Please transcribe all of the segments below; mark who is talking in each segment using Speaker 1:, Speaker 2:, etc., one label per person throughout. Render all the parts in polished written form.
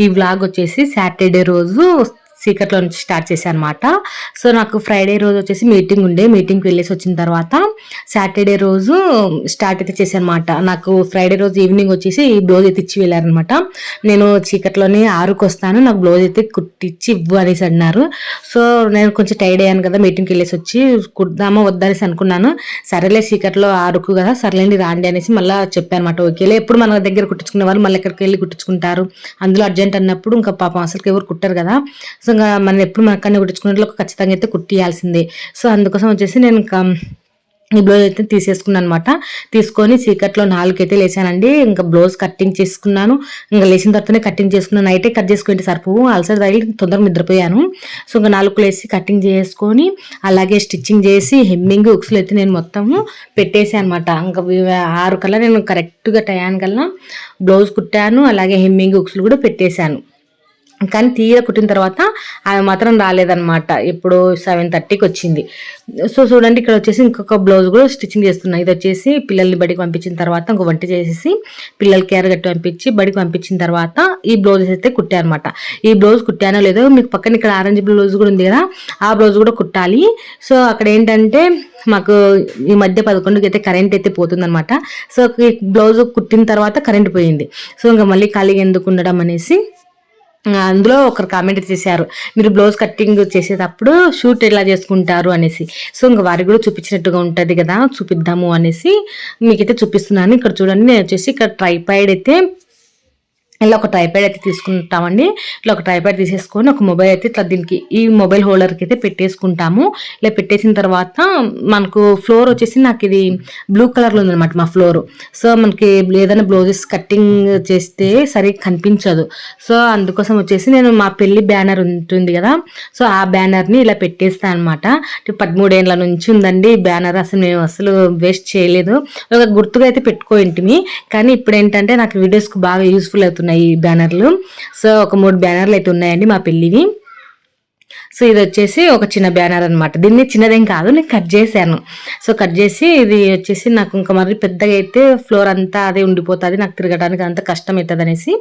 Speaker 1: ఈ వ్లాగ్ వచ్చేసి సాటర్డే రోజు సీక్రెట్లో నుంచి స్టార్ట్ చేశాను అనమాట. సో నాకు ఫ్రైడే రోజు వచ్చేసి మీటింగ్కి వెళ్ళేసి వచ్చిన తర్వాత సాటర్డే రోజు స్టార్ట్ అయితే చేశాను అనమాట. నాకు ఫ్రైడే రోజు ఈవినింగ్ వచ్చేసి ఈ బ్లౌజ్ అయితే ఇచ్చి వెళ్ళారనమాట. నేను చీకట్లోనే 6కి వస్తాను, నాకు బ్లౌజ్ అయితే కుట్టించి ఇవ్వు అనేసి అన్నారు. సో నేను కొంచెం టైర్డ్ అయ్యాను కదా, మీటింగ్కి వెళ్ళేసి వచ్చి కుడదామా వద్దనేసి అనుకున్నాను. సరేలే చీకట్లో 6కు కదా, సరేలేండి రాండి అనేసి మళ్ళీ చెప్పాను అనమాట. ఓకేలే, ఎప్పుడు మన దగ్గర కుట్టించుకునే వాళ్ళు మళ్ళీ ఎక్కడికి వెళ్ళి కుట్టించుకుంటారు, అందులో అర్జెంట్ అన్నప్పుడు ఇంకా పాపం అసలు ఎవరు కుట్టారు కదా. సో ఇంకా మనం ఎప్పుడు మనకన్నా కుట్టించుకున్నట్లు ఖచ్చితంగా అయితే కుట్టియాల్సిందే. సో అందుకోసం వచ్చేసి నేను ఈ బ్లౌజ్ అయితే తీసేసుకున్నాను అనమాట. తీసుకొని చీకట్లో 4కి అయితే లేచానండి. ఇంకా బ్లౌజ్ కట్టింగ్ చేసుకున్నాను. ఇంకా లేచిన తర్వాతనే కట్టింగ్ చేసుకున్నాను. నైటే కట్ చేసుకుంటే సరిపోవు, అలసట తగిలి తొందరగా నిద్రపోయాను. సో ఇంకా 4కు లేచి కటింగ్ చేసుకొని అలాగే స్టిచ్చింగ్ చేసి హెమ్మింగ్ ఉక్సులు అయితే నేను మొత్తము పెట్టేసాను అనమాట. ఇంకా 6 కల్లా నేను కరెక్ట్గా టయానికల్లా బ్లౌజ్ కుట్టాను, అలాగే హెమ్మింగ్ ఉక్సులు కూడా పెట్టేశాను. కానీ తీర కుట్టిన తర్వాత ఆమె మాత్రం రాలేదన్నమాట. ఇప్పుడు 7:30కి వచ్చింది. సో చూడండి, ఇక్కడ వచ్చేసి ఇంకొక బ్లౌజ్ కూడా స్టిచ్చింగ్ చేస్తున్నాను. ఇది వచ్చేసి పిల్లల్ని బడికి పంపించిన తర్వాత ఇంకో వంట చేసేసి పిల్లలకి కేరగట్టి పంపించి బడికి పంపించిన తర్వాత ఈ బ్లౌజెస్ అయితే కుట్టారనమాట. ఈ బ్లౌజ్ కుట్టానో లేదో మీకు పక్కన ఇక్కడ ఆరెంజ్ బ్లౌజ్ కూడా ఉంది కదా, ఆ బ్లౌజ్ కూడా కుట్టాలి. సో అక్కడ ఏంటంటే మాకు ఈ మధ్య 11కి అయితే కరెంట్ అయితే పోతుందన్నమాట. సో ఈ బ్లౌజ్ కుట్టిన తర్వాత కరెంట్ పోయింది. సో ఇంకా మళ్ళీ ఖాళీగా ఎందుకు ఉండడం అనేసి అందులో ఒకరు కామెంట్ చేశారు, మీరు బ్లౌజ్ కట్టింగ్ చేసేటప్పుడు షూట్ ఎలా చేసుకుంటారు అనేసి. సో ఇంకా వారికి కూడా చూపించినట్టుగా ఉంటుంది కదా, చూపిద్దాము అనేసి మీకైతే చూపిస్తున్నాను. ఇక్కడ చూడండి, నేను వచ్చేసి ఇక్కడ ట్రైపాడ్ అయితే ఇలా ఒక ట్రైపాడ్ అయితే తీసుకుంటామండి. ఇలా ఒక ట్రైపాడ్ తీసేసుకొని ఒక మొబైల్ అయితే ఇట్లా దీనికి ఈ మొబైల్ హోల్డర్కి అయితే పెట్టేసుకుంటాము. ఇలా పెట్టేసిన తర్వాత మనకు ఫ్లోర్ వచ్చేసి నాకు ఇది బ్లూ కలర్లో ఉందన్నమాట మా ఫ్లోర్. సో మనకి ఏదైనా బ్లౌజెస్ కట్టింగ్ చేస్తే సరిగ్గా కనిపించదు. సో అందుకోసం వచ్చేసి నేను మా పెళ్లి బ్యానర్ ఉంటుంది కదా, సో ఆ బ్యానర్ని ఇలా పెట్టేస్తాను అనమాట. 13 ఏళ్ళ నుంచి ఉందండి ఈ బ్యానర్. అసలు మేము అసలు వేస్ట్ చేయలేదు, ఒక గుర్తుగా అయితే పెట్టుకోయింటిమి. కానీ ఇప్పుడు ఏంటంటే నాకు వీడియోస్కి బాగా యూస్ఫుల్ అవుతున్నాయి ఈ బ్యానర్లు. సో ఒక 3 బ్యానర్లు అయితే ఉన్నాయండి మా పెళ్ళివి. సో ఇది వచ్చేసి ఒక చిన్న బ్యానర్ అనమాట. దీన్ని చిన్నదేం కాదు, నేను కట్ చేశాను. సో కట్ చేసి ఇది వచ్చేసి నాకు ఇంకా మరి పెద్దగా అయితే ఫ్లోర్ అంతా అదే ఉండిపోతుంది, నాకు తిరగడానికి అంత కష్టం అవుతుంది అనేసి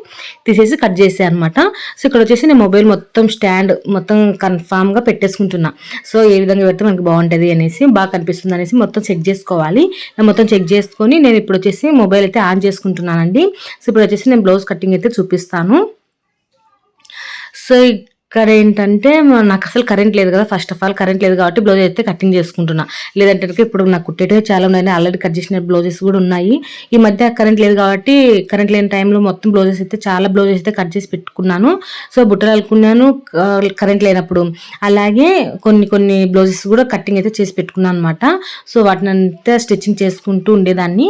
Speaker 1: తీసేసి కట్ చేసాను అనమాట. సో ఇక్కడ వచ్చేసి నేను మొబైల్ మొత్తం స్టాండ్ మొత్తం కన్ఫామ్గా పెట్టేసుకుంటున్నా. సో ఏ విధంగా పెడితే మనకి బాగుంటుంది అనేసి, బాగా కనిపిస్తుంది అనేసి మొత్తం చెక్ చేసుకోవాలి. నేను మొత్తం చెక్ చేసుకొని నేను ఇప్పుడు వచ్చేసి మొబైల్ అయితే ఆన్ చేసుకుంటున్నానండి. సో ఇప్పుడు వచ్చేసి నేను బ్లౌజ్ కటింగ్ అయితే చూపిస్తాను. సో ఇక్కడ ఏంటంటే నాకు అసలు కరెంట్ లేదు కదా, ఫస్ట్ ఆఫ్ ఆల్ కరెంట్ లేదు కాబట్టి బ్లౌజ్ అయితే కటింగ్ చేసుకుంటున్నా. లేదంటే ఇప్పుడు నాకు కుట్టేటివి చాలా ఉన్నాయి, ఆల్రెడీ కట్ చేసిన బ్లౌజెస్ కూడా ఉన్నాయి. ఈ మధ్య కరెంట్ లేదు కాబట్టి కరెంట్ లేని టైంలో మొత్తం బ్లౌజెస్ అయితే చాలా బ్లౌజెస్ అయితే కట్ చేసి పెట్టుకున్నాను. సో బుట్టలు అల్లుకున్నాను కరెంట్ లేనప్పుడు. అలాగే కొన్ని బ్లౌజెస్ కూడా కటింగ్ అయితే చేసి పెట్టుకున్నాను అనమాట. సో వాటిని అంతా స్టిచ్చింగ్ చేసుకుంటూ ఉండేదాన్ని.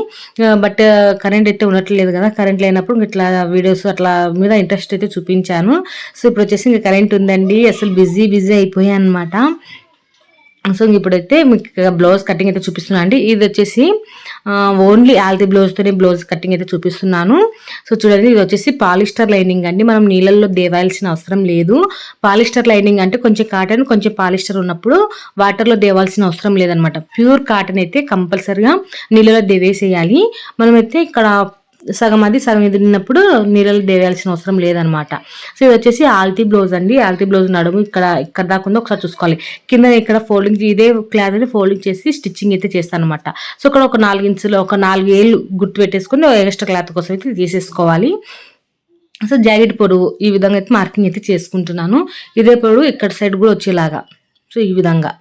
Speaker 1: బట్ కరెంట్ అయితే ఉండట్లేదు కదా, కరెంట్ లేనప్పుడు ఇట్లా వీడియోస్ అట్లా మీద ఇంట్రెస్ట్ అయితే చూపించాను. సో ఇప్పుడు వచ్చేసి ఇంకా కరెంట్ ఉందండి, అసలు బిజీ అయిపోయాయి అనమాట. సో ఇప్పుడైతే మీకు బ్లౌజ్ కటింగ్ అయితే చూపిస్తున్నాను అండి. ఇది వచ్చేసి ఓన్లీ ఆల్తీ బ్లౌజ్తోనే బ్లౌజ్ కటింగ్ అయితే చూపిస్తున్నాను. సో చూడండి, ఇది వచ్చేసి పాలిస్టర్ లైనింగ్ అండి. మనం నీళ్ళల్లో దేవాల్సిన అవసరం లేదు. పాలిస్టర్ లైనింగ్ అంటే కొంచెం కాటన్ కొంచెం పాలిస్టర్ ఉన్నప్పుడు వాటర్లో దేవాల్సిన అవసరం లేదనమాట. ప్యూర్ కాటన్ అయితే కంపల్సరిగా నీళ్ళలో దేవేసేయాలి. మనమైతే ఇక్కడ సగం అది సగం ఇది ఉన్నప్పుడు నీళ్ళలో దేవేయాల్సిన అవసరం లేదనమాట. సో ఇది వచ్చేసి ఆల్తీ బ్లౌజ్ అండి. ఆల్తీ బ్లౌజ్ నడుము ఇక్కడ దాకా ఉందో ఒకసారి చూసుకోవాలి. కింద ఇక్కడ ఫోల్డింగ్ ఇదే క్లాత్ అని ఫోల్డింగ్ చేసి స్టిచ్చింగ్ అయితే చేస్తాను అనమాట. సో ఇక్కడ ఒక 4 ఇంచులు ఒక 4 ఏళ్ళు గుర్తు పెట్టేసుకుని ఎక్స్ట్రా క్లాత్ కోసం అయితే తీసేసుకోవాలి. సో జాకెట్ పొడవు ఈ విధంగా అయితే మార్కింగ్ అయితే చేసుకుంటున్నాను. ఇదే పొడవు ఇక్కడ సైడ్ కూడా వచ్చేలాగా సో ఈ విధంగా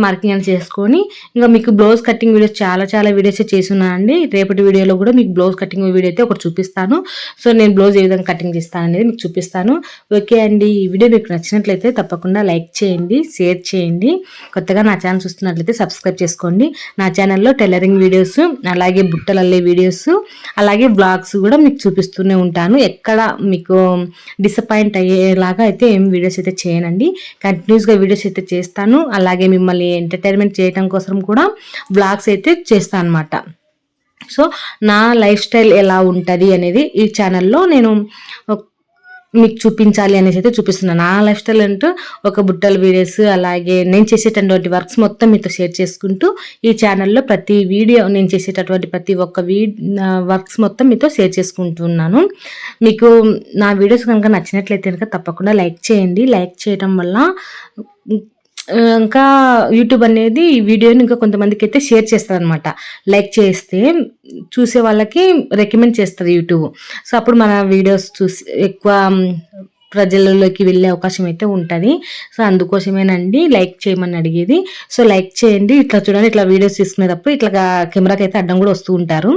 Speaker 1: మార్కింగ్ అని చేసుకొని ఇంకా మీకు బ్లౌజ్ కటింగ్ వీడియోస్ చాలా వీడియోస్ చేస్తున్నానండి. రేపటి వీడియోలో కూడా మీకు బ్లౌజ్ కటింగ్ వీడియో అయితే ఒకటి చూపిస్తాను. సో నేను బ్లౌజ్ ఏ విధంగా కటింగ్ చేస్తాను అనేది మీకు చూపిస్తాను. ఓకే అండి, ఈ వీడియో మీకు నచ్చినట్లయితే తప్పకుండా లైక్ చేయండి, షేర్ చేయండి. కొత్తగా నా ఛానల్ చూస్తున్నట్లయితే సబ్స్క్రైబ్ చేసుకోండి. నా ఛానల్లో టైలరింగ్ వీడియోస్, అలాగే బుట్టలల్లే వీడియోస్, అలాగే బ్లాగ్స్ కూడా మీకు చూపిస్తూనే ఉంటాను. ఎక్కడ మీకు డిసప్పాయింట్ అయ్యేలాగా అయితే ఏం వీడియోస్ అయితే చేయనండి. కంటిన్యూస్గా వీడియోస్ అయితే చేస్తాను. అలాగే మిమ్మల్ని ఎంటర్టైన్మెంట్ చేయడం కోసం కూడా బ్లాగ్స్ అయితే చేస్తాను అనమాట. సో నా లైఫ్ స్టైల్ ఎలా ఉంటుంది అనేది ఈ ఛానల్లో నేను మీకు చూపించాలి అనేసి అయితే చూపిస్తున్నాను. నా లైఫ్ స్టైల్ అంటూ ఒక బుట్టల వీడియోస్, అలాగే నేను చేసేటటువంటి వర్క్స్ మొత్తం మీతో షేర్ చేసుకుంటూ ఈ ఛానల్లో ప్రతి వీడియో, నేను చేసేటటువంటి ప్రతి ఒక్క వర్క్స్ మొత్తం మీతో షేర్ చేసుకుంటున్నాను. మీకు నా వీడియోస్ కనుక నచ్చినట్లయితే కనుక తప్పకుండా లైక్ చేయండి. లైక్ చేయడం వల్ల ఇంకా యూట్యూబ్ అనేది ఈ వీడియోని ఇంకా కొంతమందికి అయితే షేర్ చేస్తారనమాట. లైక్ చేస్తే చూసే వాళ్ళకి రికమెండ్ చేస్తుంది యూట్యూబ్. సో అప్పుడు మన వీడియోస్ చూసి ఎక్కువ ప్రజలలోకి వెళ్ళే అవకాశం అయితే ఉంటుంది. సో అందుకోసమేనండి లైక్ చేయమని అడిగేది. సో లైక్ చేయండి. ఇట్లా చూడండి, ఇట్లా వీడియోస్ తీసుకునేటప్పుడు ఇట్లా కెమెరాకి అయితే అడ్డం కూడా వస్తూ ఉంటారు.